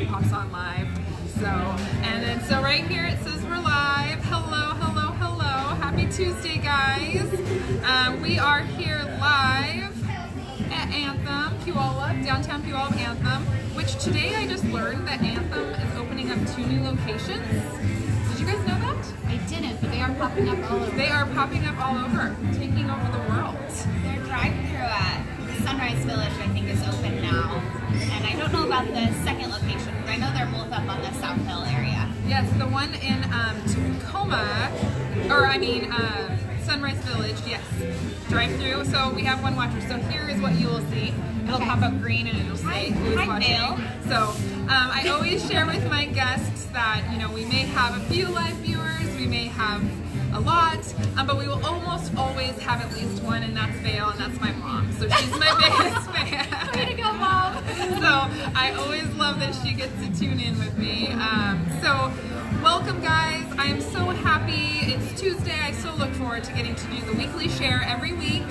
pops on live. So, and then so right here it says we're live. Hello, hello, hello. Happy Tuesday, guys. We are here live at Anthem, Puyallup, downtown Puyallup, Anthem, which today I just learned that Anthem is opening up 2 new locations. Did you guys know that? I didn't, but they are popping up all over. They are popping up all over, taking over the world. Their drive-through at Sunrise Village, I think, is open now. And I don't know about the second location, but I know they're both up on the South Hill area. Yes, the one in Tacoma, Sunrise Village, yes. Drive-through, so we have one watcher. So here is what you will see. It'll pop up green and it'll say who's watching. Dale. So I always share with my guests that, we may have a few live viewers, we may have a lot, but we will almost always have at least one, and that's Vale, and that's my mom. So she's my biggest fan. Way to go, Mom! So I always love that she gets to tune in with me. So welcome, guys. I am so happy. It's Tuesday. I so look forward to getting to do the weekly share every week.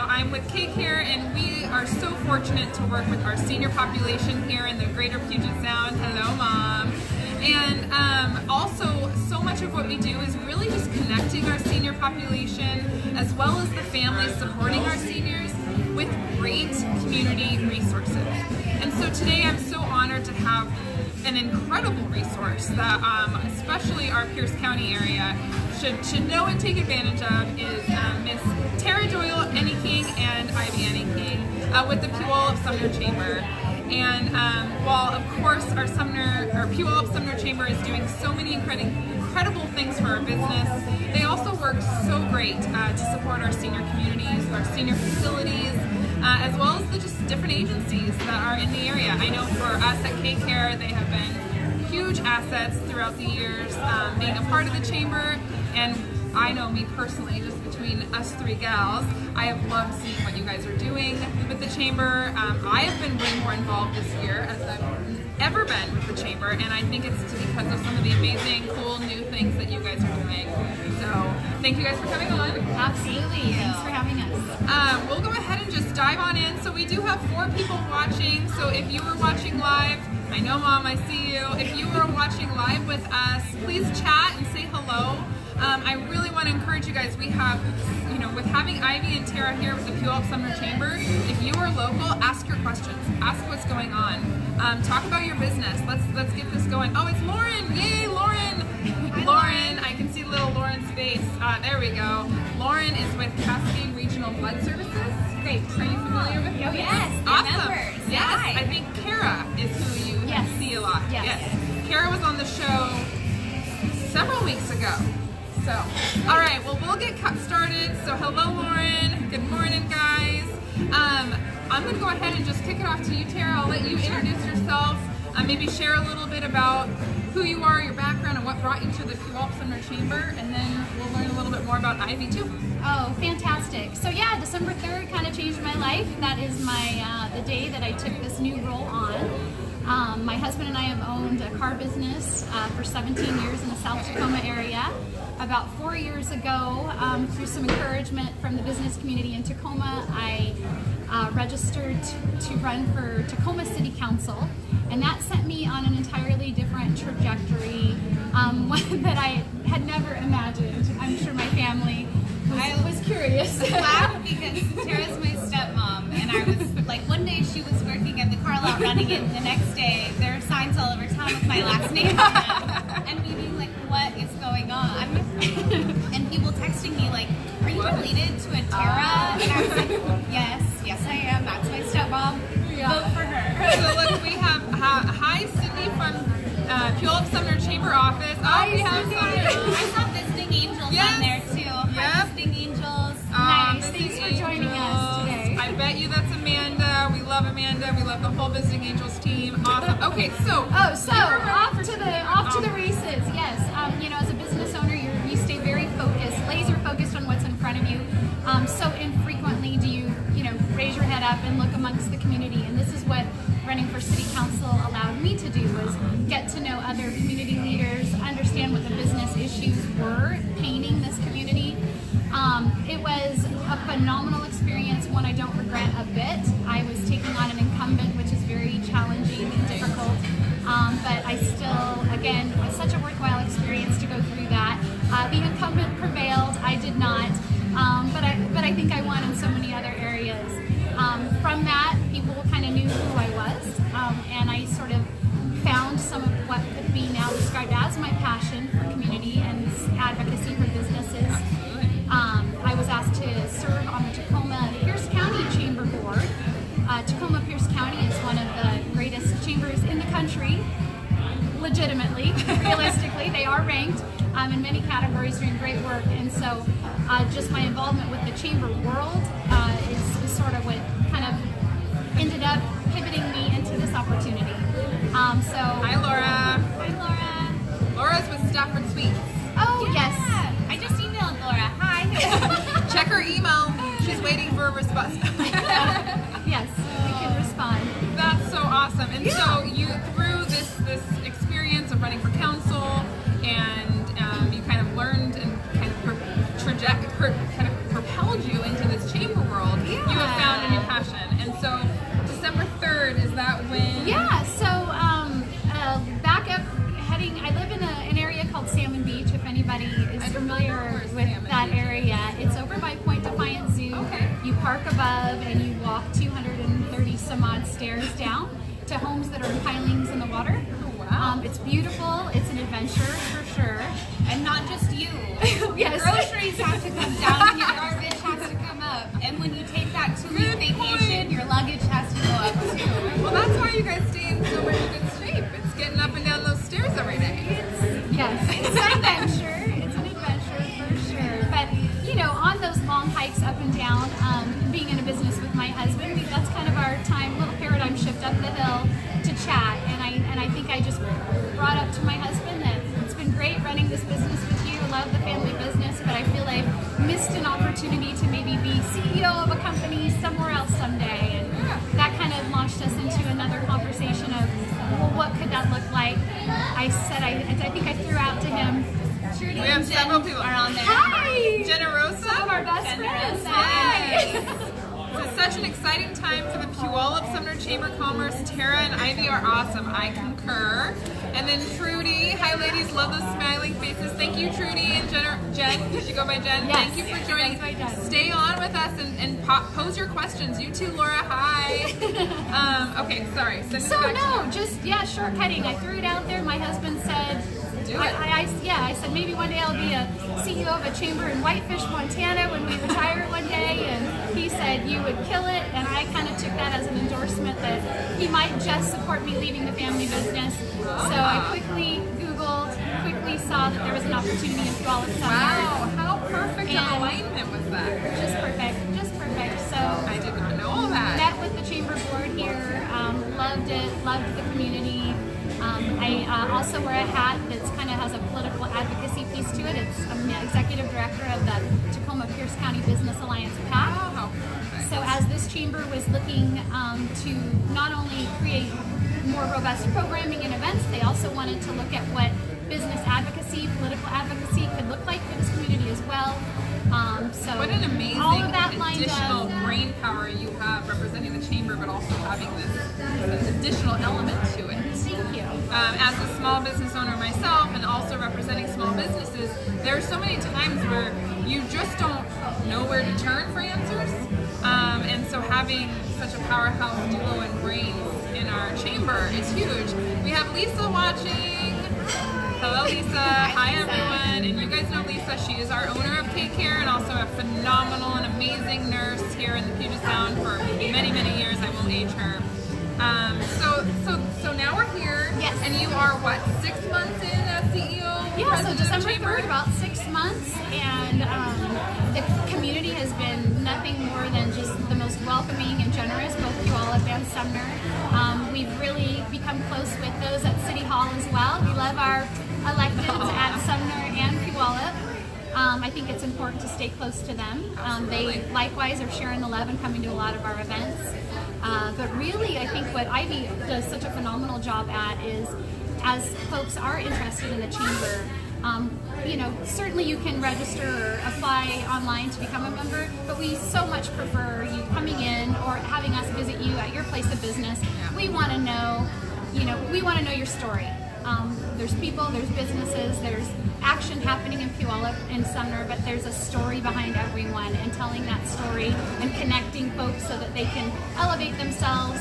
I'm with Caycare, and we are so fortunate to work with our senior population here in the greater Puget Sound. Hello, Mom. And also, so much of what we do is really just connecting our senior population, as well as the families supporting our seniors, with great community resources. And so today I'm so honored to have an incredible resource that especially our Pierce County area should know and take advantage of is Miss Tara Doyle Anyking and Ivy Anyking with the Puyallup Sumner Chamber. And while of course our Puyallup Sumner Chamber is doing so many incredible things for our business, they also work so great to support our senior communities, our senior facilities, as well as the just different agencies that are in the area. I know for us at Caycare, they have been huge assets throughout the years, being a part of the chamber, and I know me personally, just between us 3 gals, I have loved seeing what you guys are doing with the chamber. I have been way more involved this year as I've ever been with the chamber, and I think it's because of some of the amazing, cool, new things that you guys are doing. So thank you guys for coming on. Absolutely. Thanks for having us. We'll go ahead and just dive on in. So we do have 4 people watching. So if you were watching live, I know, Mom, I see you. If you were watching live with us, please chat and say hello. I really want to encourage you guys. We have, with having Ivy and Tara here with the Puyallup Sumner Chamber, if you are local, ask your questions. Ask what's going on. Talk about your business. Let's get this going. Oh, it's Lauren! Yay, Lauren! Hi, Lauren, I can see little Lauren's face. There we go. Lauren is with Cascade Regional Blood Services. Great. Are you familiar with them? Oh, yes. Awesome. Members. Yes. Hi. I think Kara is who you see a lot. Yes. Kara was on the show several weeks ago. So, all right, well, we'll get started. So, hello, Lauren. Good morning, guys. I'm going to go ahead and just kick it off to you, Tara. I'll let you introduce yourself, maybe share a little bit about who you are, your background, and what brought you to the Puyallup Sumner Chamber, and then we'll learn a little bit more about Ivy, too. Oh, fantastic. So yeah, December 3rd kind of changed my life. That is the day that I took this new role on. My husband and I have owned a car business for 17 years in the South Tacoma area. About 4 years ago, through some encouragement from the business community in Tacoma, I registered to run for Tacoma City Council, and that sent me on an entirely different trajectory, one that I had never imagined. I'm sure my family was curious. I laughed because Tara's my stepmom, and I was like, one day she was working at the car lot running it, and the next day there are signs all over town with my last name on them, and me being like, what is going on? And people texting me like, are you related to a Tara? And I was like, yes I am. That's my stepmom. Vote for her. So look, we have hi Sydney from Puyallup Sumner Chamber office. Hi, we have Sydney. I saw Visiting Angels on there too. Hi, Visiting Angels. Nice. Visiting Thanks for joining us today. I bet you that's Amanda. We love Amanda. We love the whole Visiting Angels team. Awesome. Okay, so off to the races. Yes. As a business owner, you stay very focused, laser focused on what's in front of you. So infrequently do you raise your head up and look amongst the community, and this is what running for city council allowed me to do, was get to know other community leaders, understand what the business issues were painting this community. It was a phenomenal experience, one I don't regret a bit. I was taking on an incumbent, which is very challenging and difficult, country, legitimately, realistically. They are ranked in many categories, doing great work. And so just my involvement with the chamber world is sort of what kind of ended up pivoting me into this opportunity. Hi, Laura. Hi, Laura. Laura's with Stafford Suites. Oh, yes. I just emailed Laura. Hi. Check her email. She's waiting for a response. Yes, we can respond. That's so awesome. And so you, through this experience of running for council, and you kind of learned and kind of propelled you into this chamber world. You have found a new passion. And so December 3rd, is that when? Yeah, so back up heading, I live in an area called Salmon Beach, if anybody is familiar with that area. It's over by Point Defiance Zoo. Okay. You park above and you walk 230 some odd stairs down to homes that are in pilings in the water. Oh, wow. It's beautiful. It's an adventure for sure. And not just you. Yes. Groceries have to come down and your garbage has to come up. And when you take that 2-week vacation, your luggage has to go up too. Well, that's why you guys stay in so much good shape. It's getting up and down those stairs every day. Yes, it's an adventure. It's an adventure for sure. But you know, on those long hikes up and down, being in a business with my husband, that's kind of our time, little paradigm shift up the hill to chat. And I think I just brought up to my husband that it's been great running this business with you. I love the family business, but I feel I've missed an opportunity to maybe be CEO of a company somewhere else someday. And that kind of launched us into another conversation of, well, what could that look like? I said, I think I threw out to him, Trudy We have and Jen several people are on there. hi! Generosa. Some of our best friends. Generosa. Hi! It's such an exciting time for the Puyallup Sumner Chamber of Commerce. Tara and Ivy are awesome. I concur. And then Trudy. Hi, ladies. Love those smiling faces. Thank you, Trudy and Jen. Did you go by Jen? Yes. Thank you for joining. Yes, by Jen. Stay on with us and pose your questions. You too, Laura. Hi. Okay, sorry. Send it So back to no, you. just shortcutting. I threw it out there. My husband said, Do it. I said maybe one day I'll be a CEO of a chamber in Whitefish, Montana when we retire one day. And he said you would kill it. And I kind of took that as an endorsement that he might just support me leaving the family business. So I quickly Googled, quickly saw that there was an opportunity in Puyallup Sumner. Wow, how perfect an And- alignment was that? Just perfect, just perfect. So I did not know all that. met with the chamber board here, loved it, loved the community. I also wear a hat that's kind of has a political advocacy piece to it. I'm the executive director of the Tacoma Pierce County Business Alliance PAC. Wow, how perfect. So as this chamber was looking to not only create more robust programming and events, they also wanted to look at what business advocacy, political advocacy could look like for this community as well. So What an amazing all of that lined additional up. brain power you have representing the chamber, but also having this additional element to it. Thank you. As a small business owner myself and also representing small businesses, there are so many times where you just don't know where to turn for answers. And so having such a powerhouse duo and brains in our chamber is huge. We have Lisa watching. Hello, Lisa. Hi, everyone. And you guys know Lisa. She is our owner of Caycare and also a phenomenal and amazing nurse here in the Puget Sound for many, many years. I won't age her. So now we're here. Yes. And you are what, 6 months in as CEO? Yeah, so president of December Chamber? 3rd, about 6 months, and the community has been nothing more than just the most welcoming and generous, both Puyallup and Sumner. We've really become close with those at City Hall as well. We love our electeds at Sumner and Puyallup. I think it's important to stay close to them. They likewise are sharing the love and coming to a lot of our events. But really, I think what Ivy does such a phenomenal job at is, as folks are interested in the chamber, certainly you can register or apply online to become a member, but we so much prefer you coming in or having us visit you at your place of business. We want to know, we want to know your story. There's people, there's businesses, there's action happening in Puyallup and Sumner, but there's a story behind everyone, and telling that story and connecting folks so that they can elevate themselves,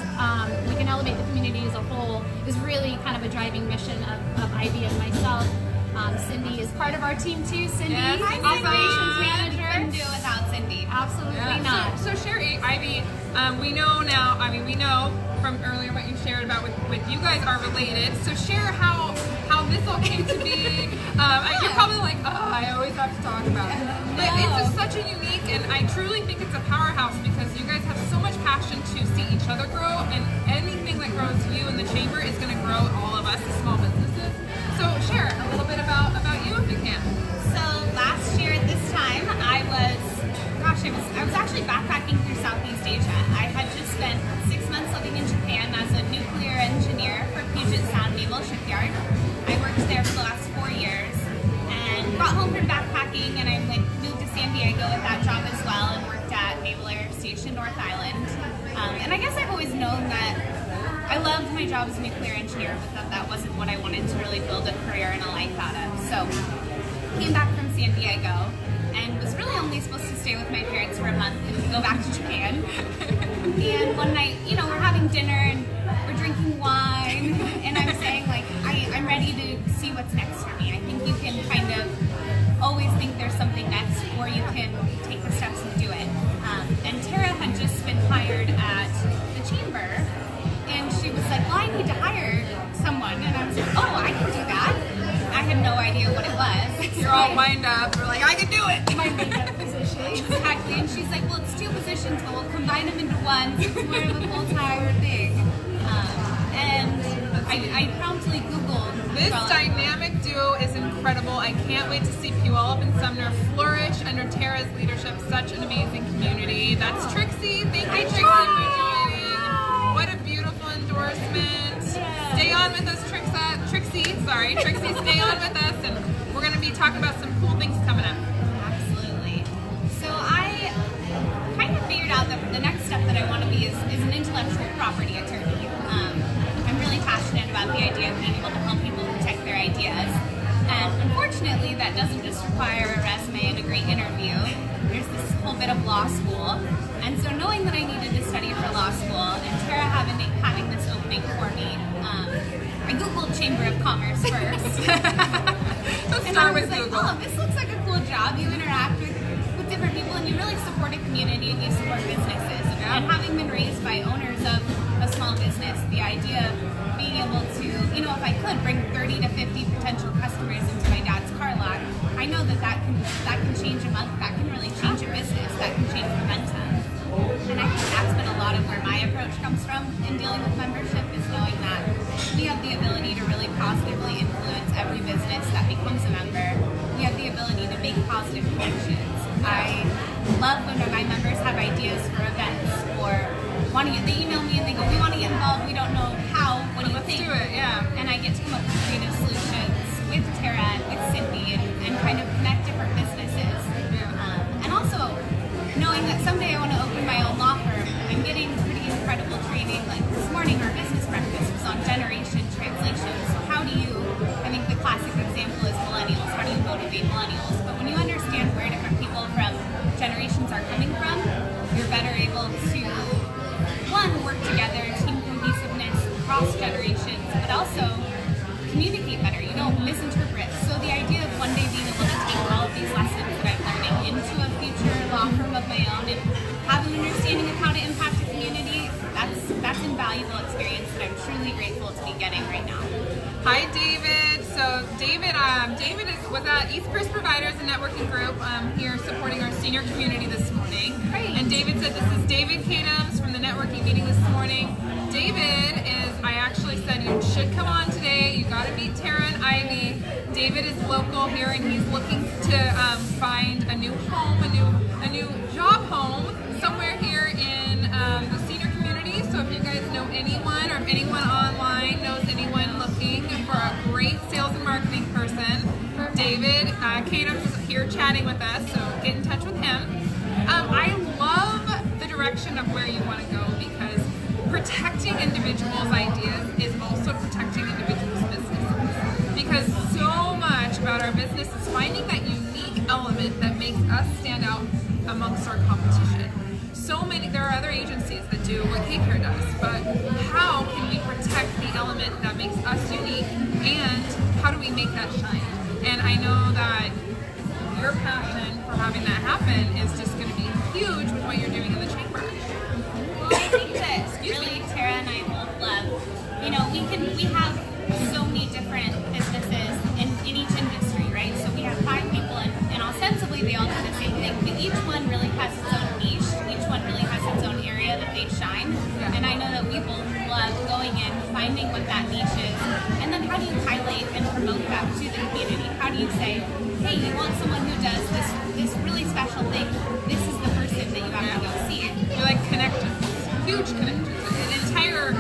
we can elevate the community as a whole, is really kind of a driving mission of Ivy and myself. Cindy is part of our team too. Cindy, Yes, operations manager couldn't do it without Cindy. Absolutely Yeah. not. So Sherry, Ivy, we know now. I mean, we know from earlier what you shared about with you guys are related. So share how this all came to be. You're probably like, oh, I always have to talk about it. But it's just such a unique, and I truly think it's a powerhouse because you guys have so much passion to see each other grow, and anything that grows you in the chamber is going to grow all of us as small businesses. So share a little bit about you if you can. So last year at this time, I was actually backpacking through Southeast Asia. I had just spent 6 months living in Japan as a nuclear engineer for Puget Sound Naval Shipyard. I worked there for the last 4 years and got home from backpacking, and I moved to San Diego with that job as well and worked at Naval Air Station North Island. And I guess I've always known that I loved my job as a nuclear engineer, but that wasn't what I wanted to really build a career and a life out of. So came back from San Diego and was really only supposed to stay with my parents for a month and go back to Japan. And one night, we're having dinner and we're drinking wine, and I'm saying I'm ready to see what's next for me. I think you can kind of always think there's something next, or you can take the steps and do it. And Tara had just been hired at the chamber, and she was like, well, I need to hire someone. And I was like, oh, I can do that. I had no idea what it was. You're all lined up. You're like, I can do it. My makeup position. Exactly. And she's like, well, it's 2 positions, but we'll combine them into one. So it's more of a full-time thing. And I promptly Googled. This dynamic duo is incredible. I can't wait to see Puyallup and Sumner flourish under Tara's leadership. Such an amazing community. That's Trixie. Thank you, Trixie, for joining. What a beautiful endorsement. Yeah. Stay on with us, Trixie, stay on with us, and we're going to be talking about some cool things coming up. Absolutely. So I kind of figured out that the next step that I want to be is an intellectual property attorney. I'm really passionate about the idea of being able to help people protect their ideas. And unfortunately, that doesn't just require a resume and a great interview. There's this whole bit of law school. And so knowing that I needed to study for law school, and Tara having this opening for me, I Googled Chamber of Commerce first. Let's And I start was with like, Google. oh, this looks like a cool job. You interact with different people, and you really support a community, and you support businesses. Yeah. And having been raised by owners of a small business, the idea of being able to, if I could bring 30 to 50 potential customers into my dad's car lot, I know that can change a month. That can really change a business. That can change momentum. And I think that's been a lot of where my approach comes from in dealing with membership, is knowing that we have the ability to really positively influence every business that becomes a member. We have the ability to make positive connections. I love when my members have ideas for events, or they email me and they go, we want to get involved, we don't know how, what do you think? Let's do it, yeah. And I get to come up with creative solutions with Tara and with Cindy, and kind of connect different businesses. And also knowing that someday I want to open my own law firm. I'm getting pretty incredible training. Like this morning, our business breakfast was on generation translation. So how do you, I think the classic example is millennials. How do you motivate millennials? But when you understand where different people from generations are coming from, you're better able to, one, work together, team cohesiveness, cross generations, but also communicate better. You don't misinterpret. So the idea of one day being able to take all of these lessons that I'm learning into a future law firm of my own and have an understanding of how to impact a community, that's invaluable experience that I'm truly grateful to be getting right now. Hi, David. So David was at East Coast Providers and Networking Group here supporting our senior community this morning. Great. And David said, this is David Kadams from the networking meeting this morning. David I actually said you should come on today. You got to meet Tara and Ivy. David is local here, and he's looking to find a new home, a new job home somewhere here in the senior community. So if you guys know anyone, or if anyone online knows anyone looking for a great sales and marketing person, David Kadams is here chatting with us. So get in touch with him. I love the direction of where you want to go, because protecting individuals' ideas is also protecting individuals' businesses. Because so much about our business is finding that unique element that makes us stand out amongst our competition. There are other agencies that do what Caycare does, but how can we protect the element that makes us unique, and how do we make that shine? And I know that your passion for having that happen is just going to be huge with what you're doing in the chamber. Well, I think that really Tara and I both love, we have so many different businesses in each industry, right? So we have 5 people and ostensibly they all do the same thing, but each one really has its own niche. Each one really has its own area that they shine. Yeah. And I know that we both love going in, finding what that niche is, and then how do you highlight and promote that to the community? How do you say, hey, you want someone who does this really special thing, this is the person that you have to go see. You're like connectors, huge connectors, an entire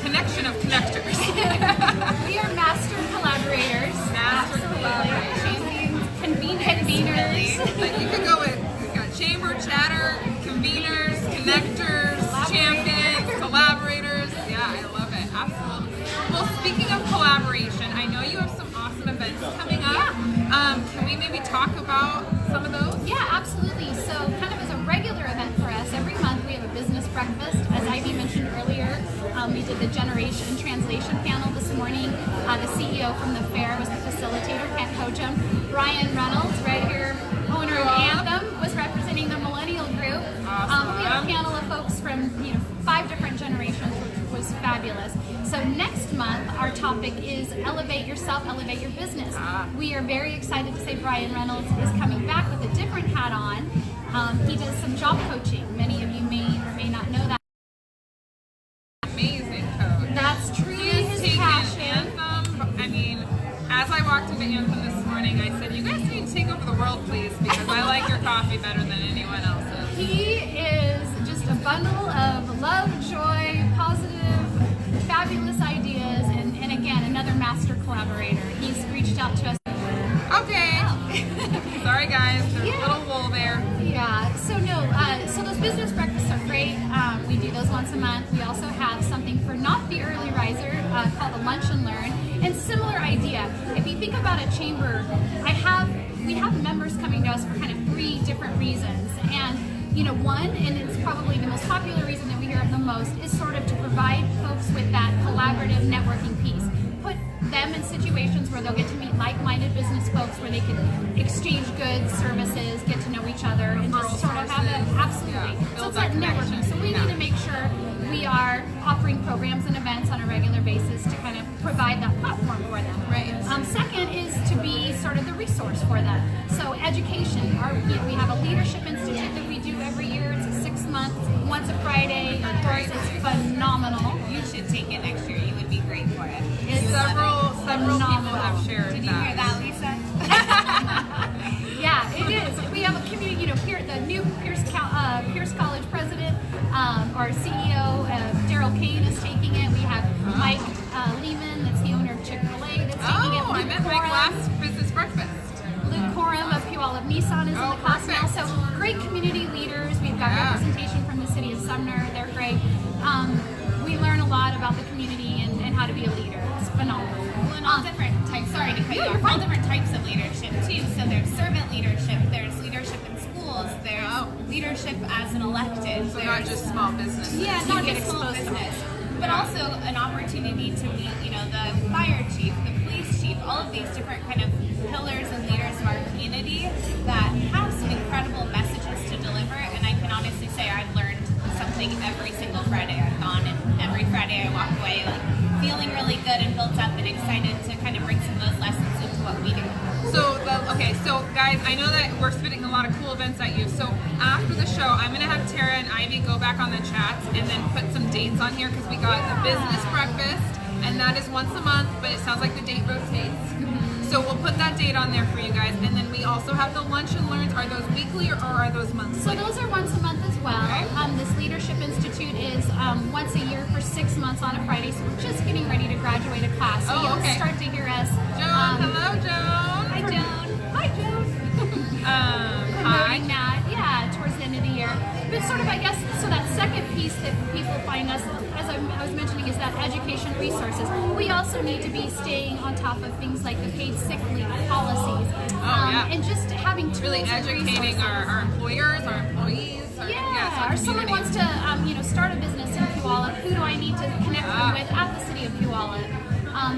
connection of connectors. We are master collaborators. Master collaborators. Conveners. Like you could go with, we got chamber, chatter, conveners, connectors, champions, collaborators. Yeah, I love it. Absolutely. Well, speaking of collaboration, I know you have some awesome events coming up. Yeah. Can we maybe talk about some of those? Yeah, absolutely. So kind of as a regular event for us, every month we have a business breakfast. As Ivy mentioned earlier, we did the generation translation panel this morning. The CEO from the fair was the facilitator, Kent Hojum. Brian Reynolds, right here, owner of Anthem, was representing the millennial group. Awesome. We have a panel of folks from 5 different generations, which was fabulous. So next month, our topic is Elevate Yourself, Elevate Your Business. We are very excited to say Brian Reynolds is coming back with a different hat on. He does some job coaching. Many of you may or may not know that. Amazing coach. That's truly He has his taken passion. Anthem. I mean, as I walked into Anthem this morning, I said, you guys need to take over the world, please, because I like your coffee better than anyone else's. He is just a bundle of love, joy, positive, fabulous ideas, and again, another master collaborator. He's reached out to us. Okay. Sorry, guys. There's Yeah. a little wool there. Yeah, so those business breakfasts are great. We do those once a month. We also have something for not the early riser called a lunch and learn. And similar idea. If you think about a chamber, we have members coming to us for kind of 3 different reasons. And one, and it's probably the most popular reason that we hear of the most, is sort of to provide folks with that collaborative networking piece. Put them in situations where they'll get to meet like-minded business folks, where they can exchange goods, services, get to know each other, and just sort of have that. Absolutely. Yeah, So it's that networking. So we need to make sure we are offering programs and events on a regular basis to kind of provide that platform for them. Right. Second is to be sort of the resource for them. So education. We have a leadership institute that we do every year. It's a 6-month, once a Friday. Of course, it's phenomenal. You should take it next year. You would be great for it. It's Several people phenomenal. have shared Did you that. hear that, Lisa? Yeah, it is. We have a community, the new Pierce College president, or CEO, Daryl Kane is taking it. We have Mike Lehman, that's the owner of Chick-fil-A, that's taking it. Oh, I met Mike last business breakfast. Luke Coram of Puyallup Nissan is in the class now. perfect. So great community leaders. We've got representation from the city of Sumner. They're great. We learn a lot about the community and how to be a leader. It's phenomenal. Well, and all different types, sorry to cut you off, all different types of leadership too. So there's servant leadership, there's leadership in schools, there's leadership as an elected. So not just small business. Yeah, You not get just small exposed to business, but also an opportunity to meet, the fire chief, the police chief, all of these different kind of pillars and leaders of our community that have some incredible messages to deliver. And I can honestly say I've learned something every single Friday I've gone, and every Friday I walk away feeling really good and built up and excited to kind of bring some of those lessons into what we do. So guys, I know that we're spitting a lot of cool events at you. So after the show, I'm going to have Tara and Ivy go back on the chats and then put some dates on here, because we got the business breakfast, and that is once a month, but it sounds like the date rotates. So we'll put that date on there for you guys. And then we also have the lunch and learns. Are those weekly or are those monthly? So those are once a month as well. Okay. This Leadership Institute is once a year for 6 months on a Friday. So we're just getting ready to graduate a class. So you'll start to hear us. Joan, hello, Joan. Hi, Joan. Hi, Joan. Promoting that, towards the end of the year. But sort of, I guess, so that second piece that people find us, as I was mentioning, is that education resources. We also need to be staying on top of things like the paid sick leave policies. And just having tools Really educating our employers, our employees. Or someone wants to, start a business in Puyallup. Who do I need to connect them with at the city of Puyallup?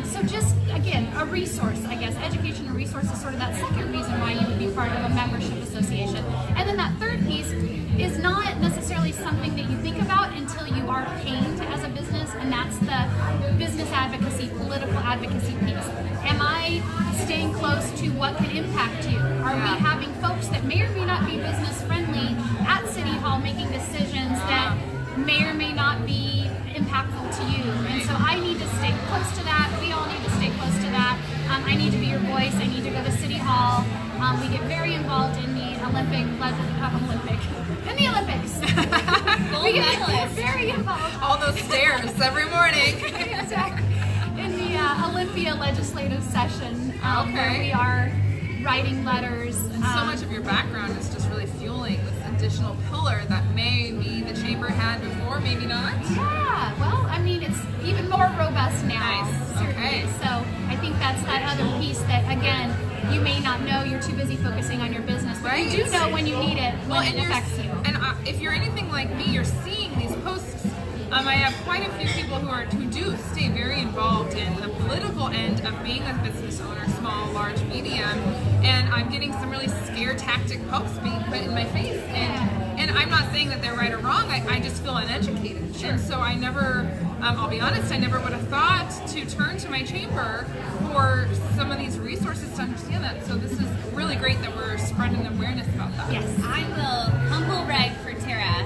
So just, again, a resource, I guess. Education and resource is sort of that second reason why you would be part of a membership association. And then that third piece is not necessarily something that you think about until you are paid as a business, and that's the business advocacy, political advocacy piece. Am I staying close to what can impact you? Are we having folks that may or may not be business friendly at City Hall making decisions that may or may not be impactful to you? And so I need to stay close to that. We all need to stay close to that. I need to be your voice. I need to go to City Hall. We get very involved in the Olympics. We get very involved. All those stairs every morning. Exactly. In the Olympia legislative session, where we are writing letters. And so much of your background is just really fueling this additional pillar that maybe the chamber had before, maybe not. Yeah, well, I mean, it's even more robust now. Nice. Certainly. Okay. So I think that's that other piece that, again, you may not know. You're too busy focusing on your business, but you do know when you need it, when it affects you. And if you're anything like me, you're seeing these posts. I have quite a few people who do stay very involved in the political end of being a business owner, small, large, medium, and I'm getting some really scare tactic posts being put in my face. And I'm not saying that they're right or wrong. I just feel uneducated. Sure. And so I never, I'll be honest, I never would have thought to turn to my chamber for some of these resources to understand that. So this is really great that we're spreading awareness about that. Yes, I will humble brag for Tara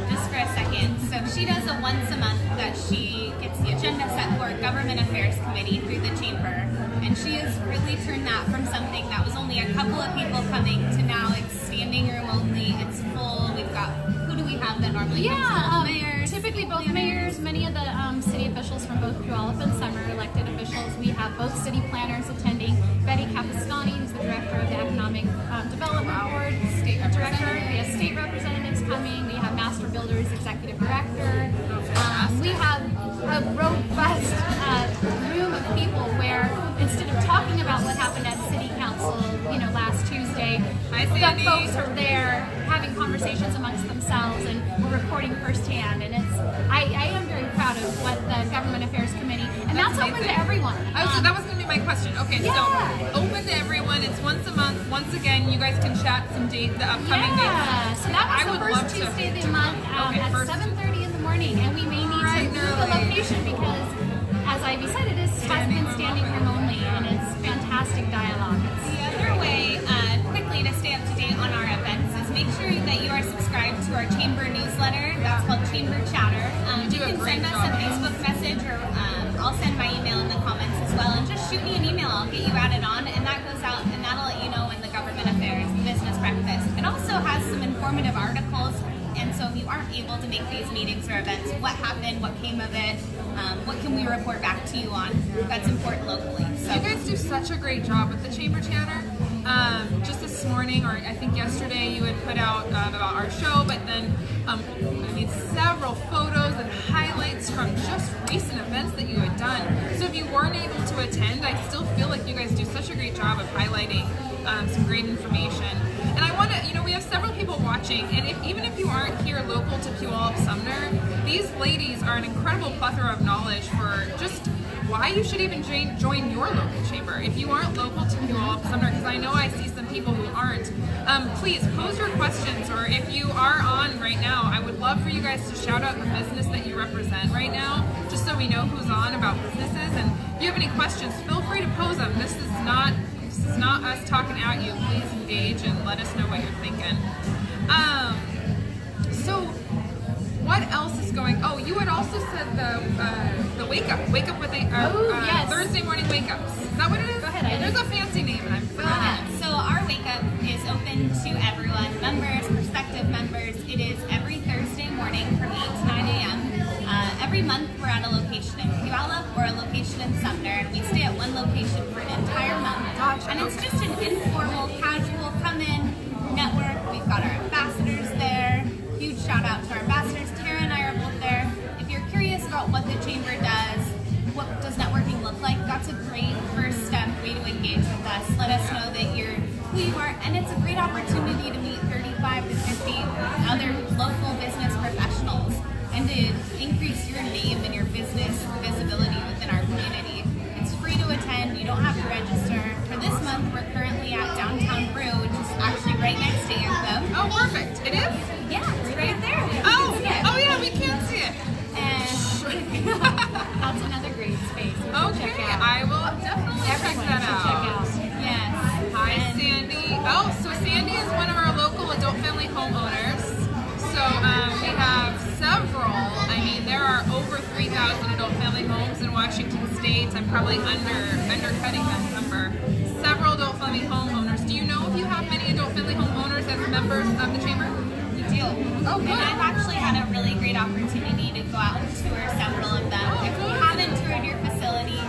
just for a second. So she does a once a month that she gets the agenda set for Government Affairs Committee through the chamber, and she has really turned that from something that was only a couple of people coming to now it's standing room only, it's full. We've got, who do we have that normally comes? Mayors. Typically both mayors, many of the city officials from both Puyallup and Summer, elected officials. We have both city planners attending. Betty Capistani, who's the director of the Economic Development Board, state director. We have state representatives coming. We have Master Builders executive director. We have a robust room of people where instead of talking about what happened at City Council, last Tuesday, the folks are there having conversations amongst themselves, and we're reporting firsthand. And I am very proud of what the Government Affairs Committee, and that's open to everyone. So that was going to be my question. Okay, so open to everyone. It's once a month. Once again, you guys can chat some the upcoming dates. So that was the first Tuesday of the month at 7:30 in the morning, and we may need to move the location because, as Ivy said, it has been standing room only, and it's fantastic dialogue. The other way, quickly to stay up to date on our events, is make sure that you are subscribed to our chamber newsletter. That's called Chamber Chatter. You can send us a Facebook message, or I'll send my email in the comments as well, and just shoot me an email. I'll get you added on, and that goes out, and that'll let you know when the government affairs, the business breakfast. It also has some informative articles, and so if you aren't able to make these meetings or events, what happened, what came of it, what can we report back to you on that's important locally. So you guys do such a great job with the Chamber Chatter. Just this morning, or I think yesterday, you had put out about our show, but then several photos and highlights from just recent events that you had done. So if you weren't able to attend, I still feel like you guys do such a great job of highlighting some great information. And I want to, we have several people watching, and even if you aren't here local to Puyallup Sumner, these ladies are an incredible plethora of knowledge for just why you should even join your local chamber. If you aren't local to Puyallup Sumner, because I know I see some people who aren't, please pose your questions, or if you are on right now, I would love for you guys to shout out the business that you represent right now, just so we know who's on about businesses. And if you have any questions, feel free to pose them. This is not us talking at you. Please engage and let us know what you're thinking. So what else is going? Oh, you had also said the wake up with yes. Thursday morning wake ups. Is that what it is? Go ahead. There's a fancy name, and I'm forgetting it. So our wake up is open to everyone, members, prospective members. It is every Thursday morning from 8 to 9 a.m. Every month we're at a location in Puyallup or a location in Sumner, and we stay at one location for an entire month. Gotcha. And it's just an informal, casual, come in, network. We've got our ambassadors there. Huge shout out to our ambassadors. Tara and I are both there. If you're curious about what the chamber does, what does networking look like, that's a great first step way to engage with us. Let us know that you're who you are, and it's a great opportunity to meet 35 to 50 other local business professionals and to increase your name and your business visibility within our community. It's everyone that should out. check out. Yes. Hi, And Sandy. Oh, so Sandy is one of our local adult family homeowners. So we have several. I mean, there are over 3,000 adult family homes in Washington State. I'm probably undercutting that number. Several adult family homeowners. Do you know if you have many adult family homeowners as members of the chamber? We do. Oh, good. And I've actually had a really great opportunity to go out and tour several of them. If you haven't toured your facility,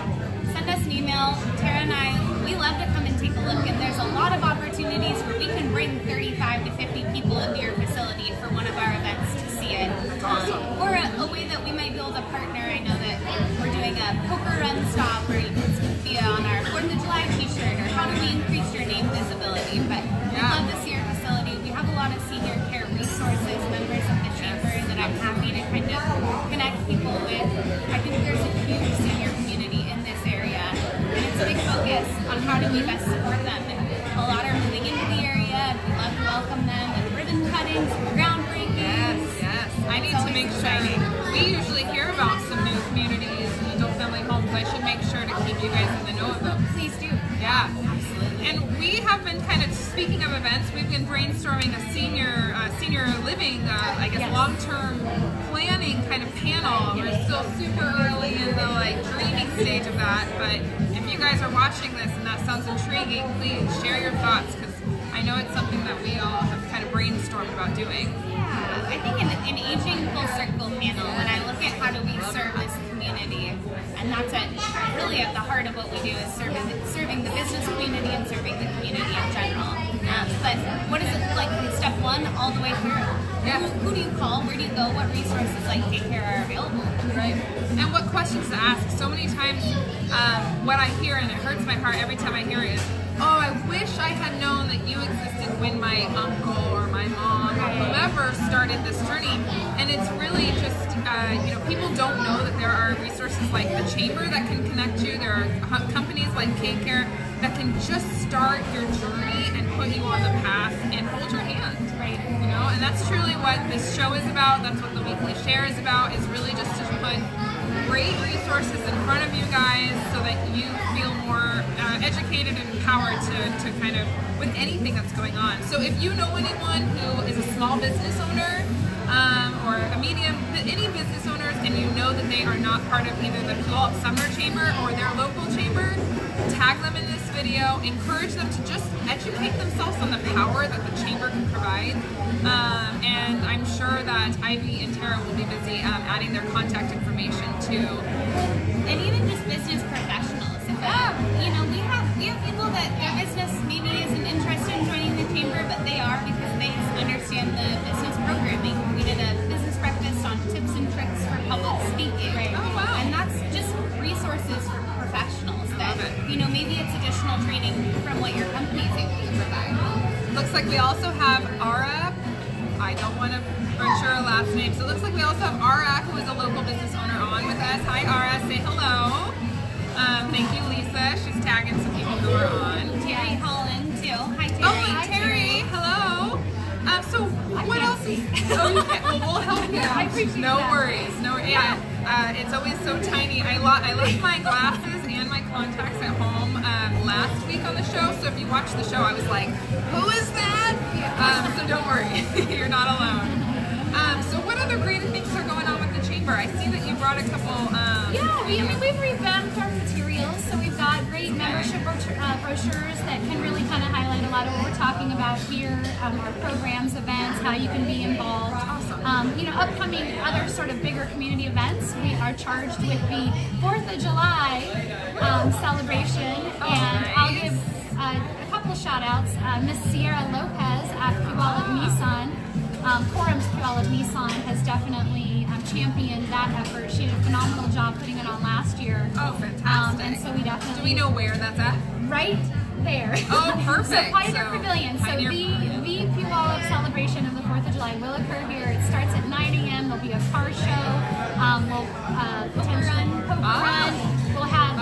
send us an email. Tara and I, we love to come and take a look, and there's a lot of opportunities where we can bring 35 to 50 people into your facility for one of our events to see it. Or a way that we might be able to partner. I know that we're doing a poker run stop, or you can be on our 4th of July t-shirt, or how do we increase your name visibility. But we love to see your facility. We have a lot of senior care resources, members of the chamber, that I'm happy to kind of connect people with. I think there's a huge senior community in this area, and it's a big focus on how do we best support them. And a lot are moving into the area, and we love to welcome them with ribbon cuttings, groundbreakings. Yes. I need to make sure. We usually hear about some new communities and adult family homes. I should make sure to keep you guys in the know of them. Please do. Yeah, absolutely. And we have been kind of, speaking of events, we've been brainstorming a senior living, I guess, long-term planning kind of panel. We're still super early in the dreaming stage of that, but if you guys are watching this and that sounds intriguing, please share your thoughts, because I know it's something that we all have kind of brainstormed about doing. Yeah, I think an aging full circle panel, when I look at how do we serve this community, and that's really at the heart of what we do, is serving the business community and serving the community in general. But what is it like from step one all the way through? Yeah. Who do you call? Where do you go? What resources like Caycare are available? Right. And what questions to ask. So many times what I hear, and it hurts my heart every time I hear it, is, oh, I wish I had known that you existed when my uncle or my mom or whoever started this journey. And it's really just, people don't know that there are resources like the chamber that can connect you. There are companies like Caycare that can just start your journey and put you on the path and hold your hand. Right. And that's truly what this show is about. That's what the weekly share is about, is really just to put great resources in front of you guys so that you feel more educated and empowered to kind of, with anything that's going on. So if you know anyone who is a small business owner, or a medium, any business owners, and you know that they are not part of either the Puyallup Summer Chamber or their local chamber, tag them in this video, encourage them to just educate themselves on the power that the chamber can provide. And I'm sure that Ivy and Tara will be busy adding their contact information too. And even just business professionals. If we have people that their business maybe isn't interested in joining the chamber, but they are because they understand the business programming. We did a business breakfast on tips and tricks for public speaking. Right. Oh, wow. And that's just resources for professionals that, maybe it's additional training from what your company is able to provide. Looks like we also have Ara. I don't want to butcher her last name. So it looks like we also have Ara, who is a local business owner, on with us. Hi, Ara. Say hello. Thank you, Lisa. She's tagging some people who are on. Terry Holland, too. Hi, Terry. Oh, hi, Terry. Hello. So what else? Oh, you can't. Well, we'll help you. I appreciate no that. worries. No. Yeah. It's always so tiny. I left my glasses and my contacts at home last week on the show. So if you watch the show, I was like, "Who is that?" So don't worry, you're not alone. So what other great things are going on with the chamber? I see that you brought a couple. We've revamped our materials, so we've got great membership brochures that can really kind of highlight a lot of what we're talking about here, our programs, events, how you can be involved. Awesome. Upcoming other sort of bigger community events. We are charged with the 4th of July celebration, and nice. I'll give a couple shout outs. Miss Sierra Lopez at Puyallup Nissan. Quorum's Puyallup Nissan has definitely championed that effort. She did a phenomenal job putting it on last year. Oh, fantastic. And so we definitely... Do we know where that's at? Right there. Oh, perfect. So Pioneer Pavilion. So the Puyallup celebration of the 4th of July will occur here. It starts at 9 a.m. There'll be a car show. We'll potentially poker run. We'll have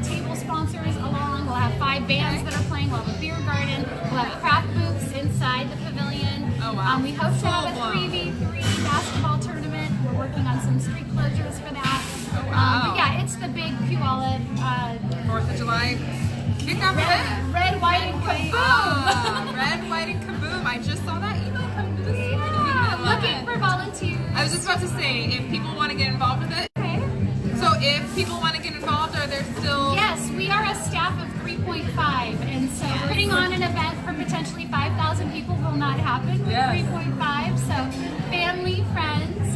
table sponsors along. We'll have 5 bands that are playing. We'll have a beer garden. We'll have craft booths inside the pavilion. Oh, wow. We hope to have a 3v3 basketball tournament. We're working on some street closures for that. Oh, wow. But yeah, it's the big Puyallup 4th of of July kickoff event. Red, white, and kaboom! Red, white, and kaboom. I just saw that email come this morning. I love Looking it. for volunteers. I was just about to say, if people want to get involved with it. Okay. So if people want to get involved, are there still... Yes, we are a staff of 3.5, and so putting on an event for potentially 5,000 people will not happen with 3.5. So family, friends,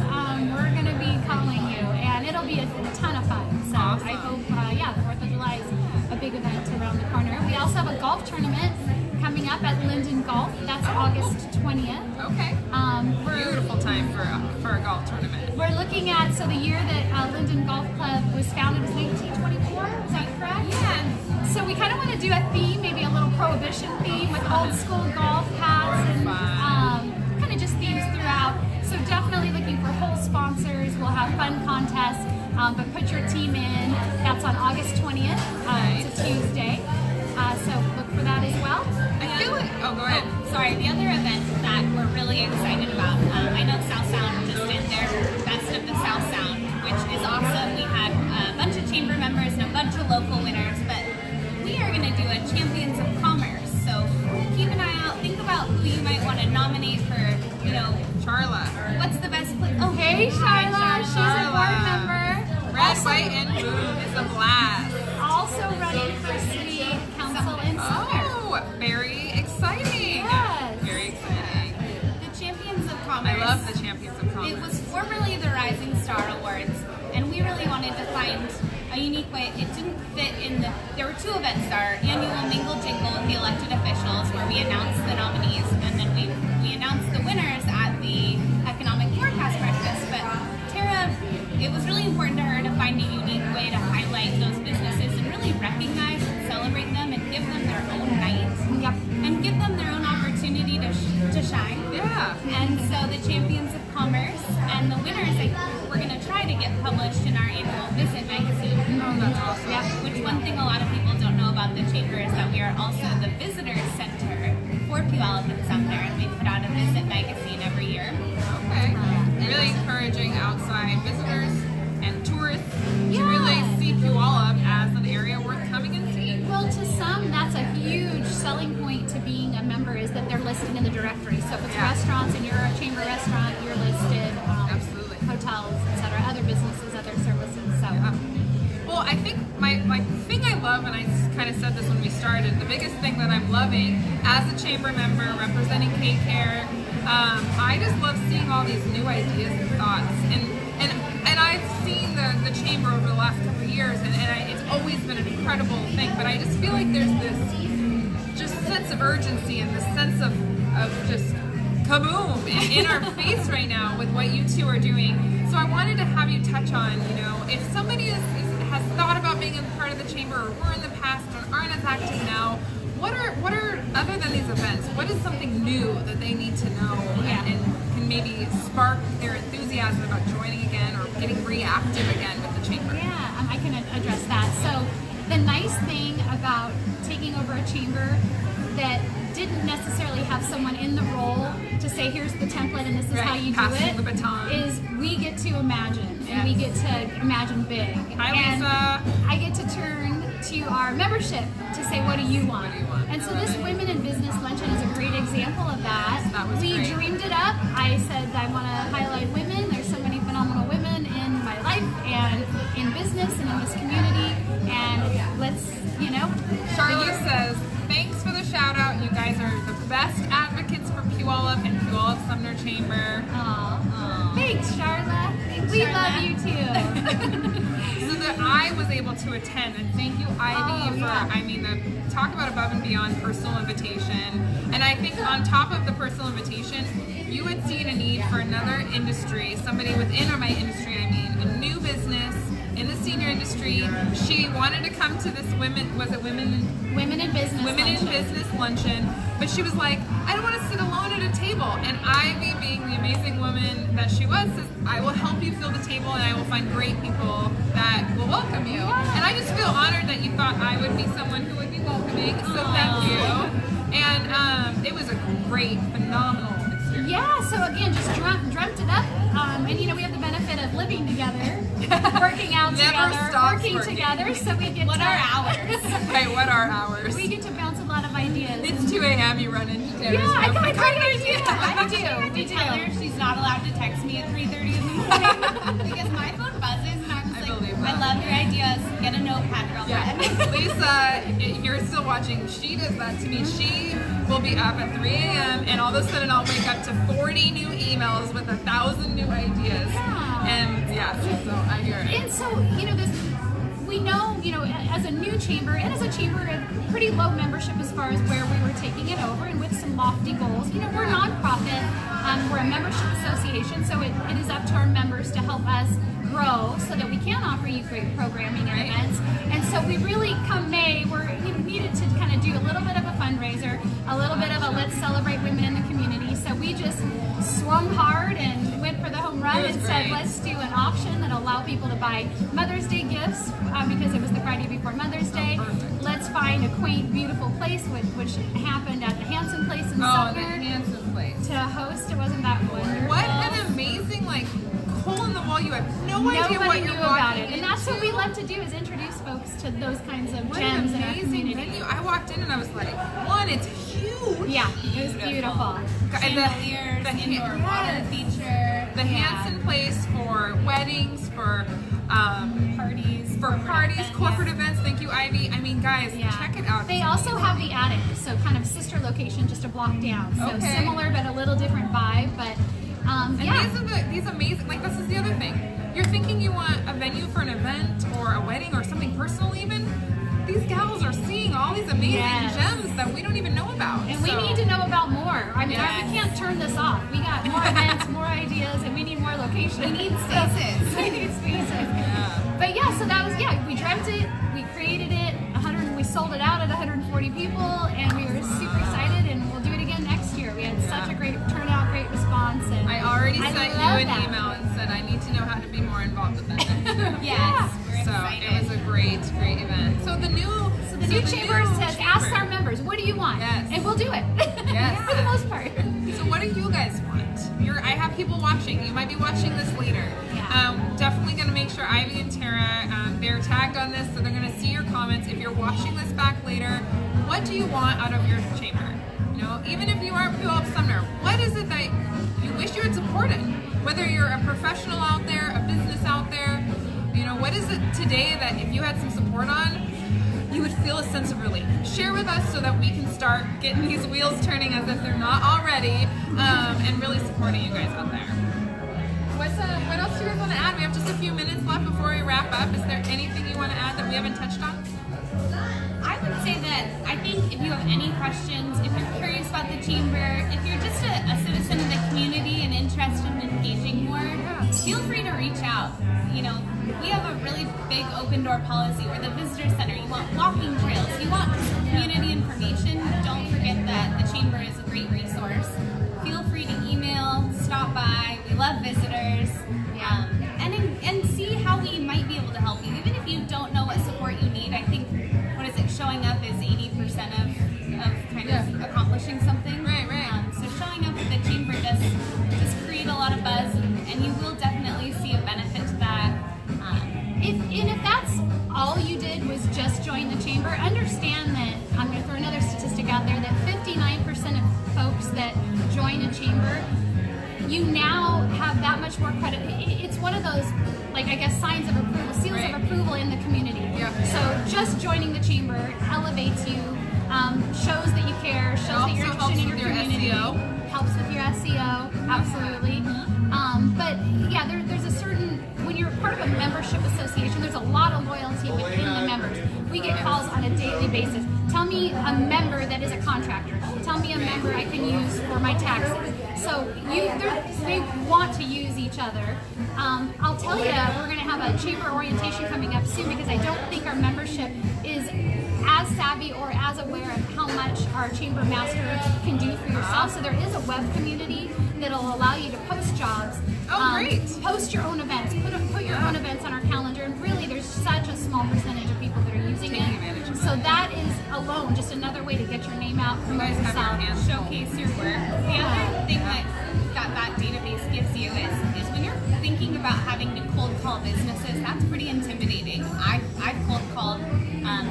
we're going to be calling you, and it'll be a ton of fun. So Awesome. I hope, the 4th of July is a big event around the corner. We also have a golf tournament coming up at Linden Golf. That's August 20th. Okay. Beautiful time for a golf tournament. We're looking at, so the year that Linden Golf Club was founded was 1924, is that correct? Yeah. So we kind of want to do a theme, maybe a little prohibition theme with old school golf hats and kind of just themes throughout. So definitely looking for whole sponsors. We'll have fun contests, but put your team in. That's on August 20th. It's a Tuesday. So look for that as well. I feel like... Oh, go ahead. Sorry, the other event that we're really excited about, I know South Sound just did their Best of the South Sound, which is awesome. We had a bunch of chamber members and a bunch of local winners, but we are going to do a Champions of Commerce. So keep an eye out. Think about who you might want to nominate for, Charla. what's the best place? Oh, Hey, Sharla, she's a board member. Red, white, and boom is a blast. Also running for city council in Sumner. Oh, very exciting. Yes. Very exciting. The Champions of Commerce. I love the Champions of Commerce. It was formerly the Rising Star Awards, and we really wanted to find a unique way. It didn't fit in the... There were two events, our annual Mingle Jingle with the elected officials, where we announced the nominees, and then we announced the winners at the Economic Forecast Breakfast. But Tara, it was really important to her to find a unique way to highlight those businesses and really recognize and celebrate them and give them their own night. Yep. And give them their own opportunity to shine. Yeah. And so the Champions of Commerce and the winners, we're going to try to get published in our annual Visit magazine. Oh, that's awesome. Yeah, which one thing a lot of people don't know about the Chamber is that we are also the visitor center for Puyallup and Sumner, and we put out a Visit magazine every year. Okay. Really encouraging outside visitors and tourists to really see Puyallup as an area worth coming and seeing. Well, to some, that's a huge selling point to being a member is that they're listed in the directory. So if it's restaurants and you're a chamber restaurant, you're listed. Absolutely. Hotels, etc., other businesses, other services. So. Yeah. Well, I think my thing I love, and I kind of said this when we started, the biggest thing that I'm loving as a chamber member representing Caycare, I just love seeing all these new ideas and thoughts. And I've seen the chamber over the last couple of years, and it's always been an incredible thing, but I just feel like there's this just sense of urgency and this sense of just kaboom in our face right now with what you two are doing. So I wanted to have you touch on, if somebody has thought about being a part of the chamber or were in the past or aren't as active now, what are other than these events, what is something new that they need to know and can maybe spark their enthusiasm about joining again or getting reactive again with the chamber? Yeah, I can address that. So the nice thing about taking over a chamber that didn't necessarily have someone in the role to say, here's the template and this is how you do Passing it, the baton. is we get to imagine, and we get to imagine big. Hi, and Lisa. I get to turn to our membership to say, what do you want? What do you want? And so this Women in Business Luncheon is a great example of that. That was we great. dreamed it up. I said, I want to highlight women. There's so many phenomenal women in my life and in business and in this community. And let's, Charlotte says, thanks for the shout out. You guys are the best advocates for Puyallup and Puyallup Sumner Chamber. Thanks, Charla. We Charla. love you too. So that I was able to attend, and thank you, Ivy, for talk about above and beyond personal invitation. And I think on top of the personal invitation, you had seen a need for another industry, somebody within my industry, a new business in the senior industry. She wanted to come to this Women in Business luncheon, but she was like, I don't want to sit alone at a table. And Ivy, being the amazing woman that she was, says, I will help you fill the table and I will find great people that will welcome you. And I just feel honored that you thought I would be someone who would be welcoming, so thank you. And it was a great, phenomenal experience. Yeah, so again, just dreamt it up. And you know, we have the benefit of living together, working out Never together, stops working together. So we get What to, are hours? Right, what are hours? we get to bounce a lot of ideas. It's 2 a.m. You run into Tara's Yeah, I room. got a great idea. I We do. Tell her she's not allowed to text me at 3:30 in the morning because my phone buzzes, and I'm I just believe like, that. I love your ideas. Get a notepad, girlfriend. Yeah. Lisa, if you're still watching, she does that to me. She will be up at 3 a.m. and all of a sudden I'll wake up to 40 new emails with 1,000 new ideas. Yeah. And yeah, so I hear it. And so, you know, we know, you know, as a new chamber and as a chamber at pretty low membership as far as where we were taking it over and with some lofty goals. You know, we're a nonprofit, we're a membership association, so it is up to our members to help us grow so that we can offer you great programming and events. And so we really, come May, we needed to kind of do a little bit of a fundraiser, a little bit of a let's celebrate women in the community. So we just swung hard and went for the home run and said, great. let's do an auction that allow people to buy Mother's Day gifts because it was the Friday before Mother's Day. Perfect. Let's find a quaint, beautiful place, which happened at the Hanson Place in Oh, the Sumner Hanson place. to host. It wasn't that wonderful. What an amazing, like, hole in the wall. You have no idea what Nobody you're knew about walking it, and that's what into. we love to do is introduce folks to those kinds of What gems an in our amazing community. venue. I walked in and I was like, one, it's huge. Yeah, it was beautiful. Chandeliers, indoor water feature, The Hanson place for weddings, for parties, corporate events. Thank you, Ivy. I mean, guys, Yeah. check it out. They also have the attic, so kind of sister location, just a block down. So Okay. similar but a little different vibe. But And yeah, these amazing, like, this is the other thing. You're thinking you want a venue for an event or a wedding or something personal even. These gals are seeing all these amazing Yes. gems that we don't even know about. and we So- need to know about more. I mean, Yes. we can't turn this off. We got more events, more ideas, and we need more locations. We need spaces. We need spaces. Yeah. But yeah, so that was, we dreamt it, we created it, we sold it out at 140 people, and we were super excited, and we'll do it again next year. We had such a great turnout, great response, and I already sent you love an that. email and said I need to know how to be more involved with that. Yes, we're So excited. it was a great event. So the new chamber says, ask our members, what do you want? Yes. And we'll do it. Yes. For the most part. So what do you guys want? I have people watching. You might be watching this later. Yeah. Definitely going to make sure Ivy and Tara, they're tagged on this, so they're going to see your comments. If you're watching this back later, what do you want out of your chamber? You know, even if you aren't Puyallup Sumner, what is it that you wish you had supported? Whether you're a professional out there, a business out there, you know, what is it today that if you had some support on, you would feel a sense of relief? Share with us so that we can start getting these wheels turning as if they're not already, and really supporting you guys out there. What else do you guys want to add? We have just a few minutes left before we wrap up. Is there anything you want to add that we haven't touched on? I would say that I think if you have any questions, if you're curious about the chamber, if you're just a citizen of the community and interested in engaging more, feel free to reach out. You know, we have a really big open door policy. We're the visitor center. You want walking trails. You want community information. Don't forget that the chamber is a great resource. Feel free to email, stop by. We love visitors. And see how we might be able to help you. Even if you don't know what support you need, I think, showing up is 80% of kind of accomplishing something. Right. So showing up at the chamber does create a lot of buzz, and you will definitely see a benefit to that. If that's all you did was just join the chamber, understand that, I'm going to throw another statistic out there, that 59% of folks that join a chamber, you now have that much more credit. It's one of those, like, I guess, signs of approval, seals of approval in the community. Yeah. So just joining the chamber elevates you, shows that you care, shows that you're also interested in your helps with your community. SEO. Helps with your SEO, absolutely. But yeah, there's a certain, when you're part of a membership association, there's a lot of loyalty within the members. We get calls on a daily basis. Tell me a member that is a contractor. Tell me a member I can use for my taxes. So they want to use each other. I'll tell you, we're going to have a chamber orientation coming up soon because I don't think our membership is as savvy or as aware of how much our chamber master can do for yourself. So there is a web community that'll allow you to post jobs. Great. Post your own events. Put your own events on our calendar. And really, there's such a small percentage of people that are using Taking advantage it. of So that is alone just another way to get your name out, promote guys have your yourself. hands full. Showcase your work. The other thing that that database gives you is when you're thinking about having to cold call businesses, that's pretty intimidating. I've cold called.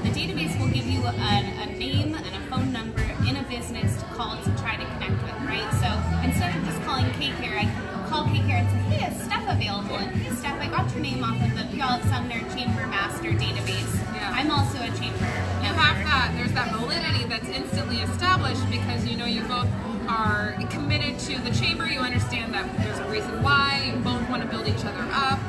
The database will give you a name and a phone number in a business to call to try to connect with, right? So instead of just calling Caycare, I can call Caycare and say, hey, is Steph available? And hey, Steph, I got your name off of the Puyallup Sumner Chamber Master database. Yeah. I'm also a chamber You member. have that, there's that validity that's instantly established because you know you both are committed to the chamber, you understand that there's a reason why, you both want to build each other up.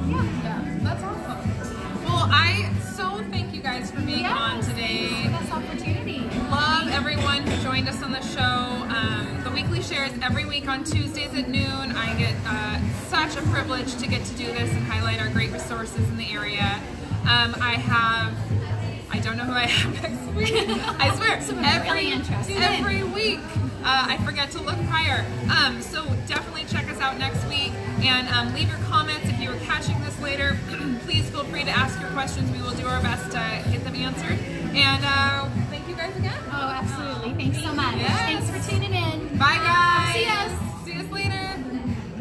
Yeah, that's awesome. Well, I so thank you guys for being on today. Best opportunity. Love everyone who joined us on the show. The weekly shares every week on Tuesdays at noon. I get such a privilege to get to do this and highlight our great resources in the area. I don't know who I have next week. I swear, every week. I forget to look prior. So definitely check us out next week and leave your comments if you are catching this later. Please feel free to ask your questions. We will do our best to get them answered. And thank you guys again. Oh, absolutely. Thanks so much. Yes. Thanks for tuning in.